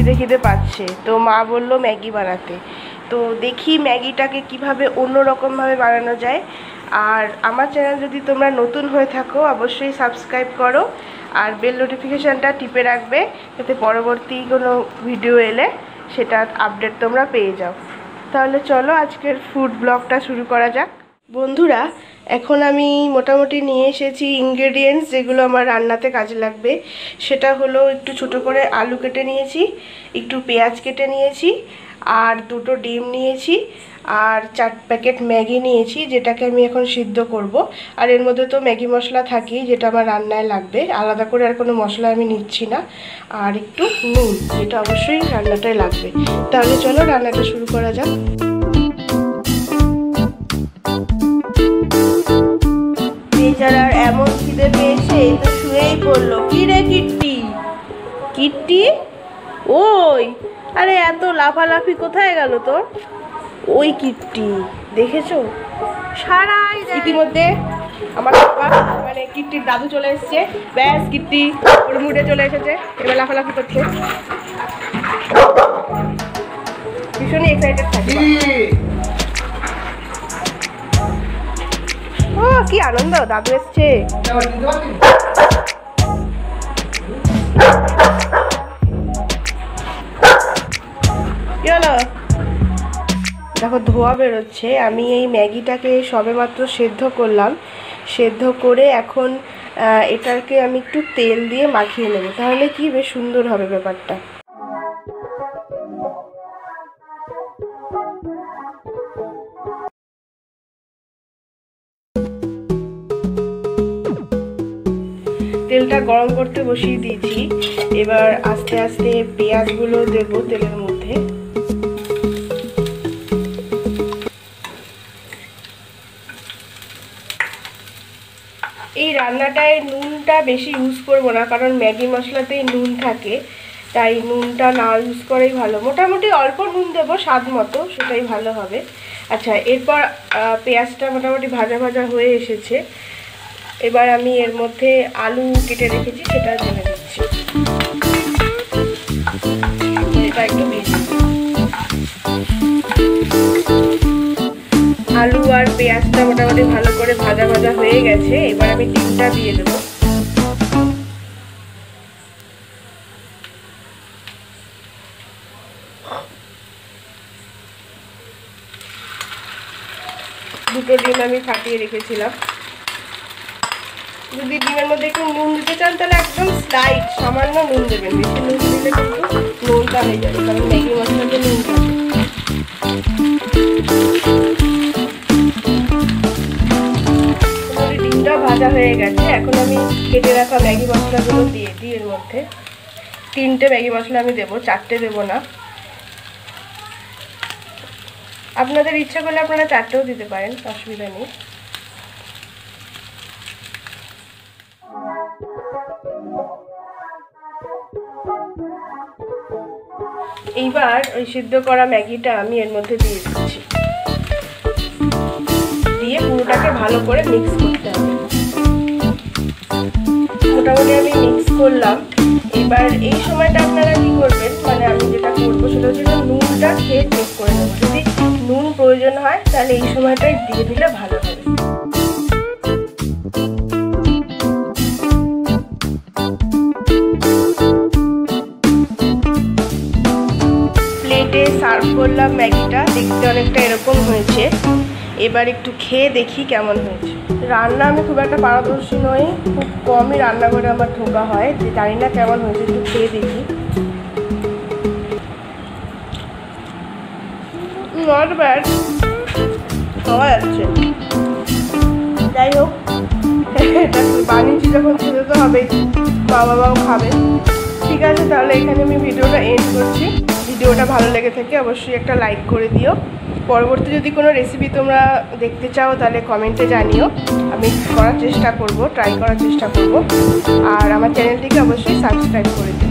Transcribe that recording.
খিদে খিদে পাচ্ছে, তো মা বলল ম্যাগি বানাতে। তো দেখি ম্যাগিটাকে কিভাবে অন্যরকমভাবে বানানো যায়। আর আমার চ্যানেল যদি তোমরা নতুন হয়ে থাকো অবশ্যই সাবস্ক্রাইব করো আর বেল নোটিফিকেশানটা টিপে রাখবে, যাতে পরবর্তী কোনো ভিডিও এলে সেটার আপডেট তোমরা পেয়ে যাও। তাহলে চলো আজকের ফুড ব্লগটা শুরু করা যাক। বন্ধুরা, এখন আমি মোটামুটি নিয়ে এসেছি ইনগ্রেডিয়েন্টস যেগুলো আমার রান্নাতে কাজে লাগবে। সেটা হলো একটু ছোট করে আলু কেটে নিয়েছি, একটু পেঁয়াজ কেটে নিয়েছি, আর 2টো ডিম নিয়েছি, আর 4 প্যাকেট ম্যাগি নিয়েছি যেটাকে আমি এখন সিদ্ধ করব। আর এর মধ্যে তো ম্যাগি মশলা থাকেই, যেটা আমার রান্নায় লাগবে, আলাদা করে আর কোনো মশলা আমি নিচ্ছি না। আর একটু নুন, যেটা অবশ্যই রান্নাটায় লাগবে। তাহলে চলো রান্নাটা শুরু করা যাক। বেচারার এমন খিদে পেয়েছে, এই তো শুয়েই পড়লো। কি রে কিট্টি, কিট্টি ওই, আরে এত লাফালাফি কোথায় গেল তোর? ওই কিট্টি, দেখেছো? সারাই ইতিমধ্যে আমার বাবা মানে কিট্টির দাদু চলে এসছে। ব্যাস, কিট্টি ওর মুডে চলে এসেছে, এবার লাফালাফি করছে। ভীষণই এক্সাইটেড থাকে। ও কি আনন্দ, দাদু এসছে। কি হলো? দেখো ধোয়া বেরোচ্ছে। আমি এই ম্যাগিটাকে সবেমাত্র সেদ্ধ করলাম। সেদ্ধ করে এখন এটাকে আমি একটু তেল দিয়ে মাখিয়ে নেব, তাহলে কি বেশ সুন্দর হবে ব্যাপারটা। তেলটা গরম করতে বসিয়ে দিয়েছি। এবার আস্তে আস্তে পেঁয়াজগুলো দেবো তেলের মধ্যে। এই রান্নাটায় নুনটা বেশি ইউজ করবো না, কারণ ম্যাগি মশলাতেই নুন থাকে, তাই নুনটা না ইউজ করাই ভালো। মোটামুটি অল্প নুন দেবো স্বাদ মতো, সেটাই ভালো হবে। আচ্ছা, এরপর পেঁয়াজটা মোটামুটি ভাজা ভাজা হয়ে এসেছে। এবার আমি এর মধ্যে আলু কেটে রেখেছি সেটা ঢেলে দিচ্ছি। এটা একটু ভেজে, আলু আর পেঁয়াজটা মোটামুটি ভালো করে ভাজা ভাজা হয়ে গেছে। এবার আমি ডিমটা দিয়ে দেবো। দুটো ডিম আমি ফাটিয়ে রেখেছিলাম। যদি ডিমের মধ্যে একটু নুন দিতে চান তাহলে একদম স্লাইট সামান্য নুন দেবেন, বেশি নুন দিলে কিন্তু নুনটা হয়ে যাবে, কারণ ম্যাগি মশলাতে নুন থাকে। ডিমটা ভাজা হয়ে গেছে। এখন আমি কেটে রাখা ম্যাগি মশলাগুলো দিয়ে দিই এর মধ্যে। 3টে ম্যাগি মশলা আমি দেবো, 4টে দেবো না। আপনাদের ইচ্ছা করলে আপনারা 4টেও দিতে পারেন, অসুবিধা নেই। এইবার ওই সিদ্ধ করা ম্যাগিটা আমি এর মধ্যে দিয়ে দিচ্ছি, দিয়ে পুরোটাকে ভালো করে মিক্স করতে হবে। মোটামুটি আমি মিক্স করলাম। এবার এই সময়টা আপনারা কি করবেন, মানে আমি যেটা করবো সেটা হচ্ছে নুনটা খেয়ে চেক করে নেবো। যদি নুন প্রয়োজন হয় তাহলে এই সময়টাই দিয়ে দিলে ভালো হবে। প্লেটে সার্ভ করলাম ম্যাগিটা, দেখতে অনেকটা এরকম হয়েছে। এবার একটু খেয়ে দেখি কেমন হয়েছে। রান্না আমি খুব একটা পারদর্শী নই, খুব কমই রান্নাঘরে আমার ঢোকা হয়, যে জানি না কেমন হয়েছে, একটু খেয়ে দেখি। নট ব্যাড, খাওয়া যাচ্ছে। যাই হোক, এটা বানিয়েছি যখন খেতে তো হবেই, মা বাবাও খাবে। ঠিক আছে, তাহলে এখানে আমি ভিডিওটা এন্ড করছি। ভিডিওটা ভালো লেগে থাকে অবশ্যই একটা লাইক করে দিও। পরবর্তী যদি কোনো রেসিপি তোমরা দেখতে চাও তাহলে কমেন্টে জানিও, আমি করার চেষ্টা করব, ট্রাই করার চেষ্টা করব। আর আমার চ্যানেলটিকে অবশ্যই সাবস্ক্রাইব করে দিও।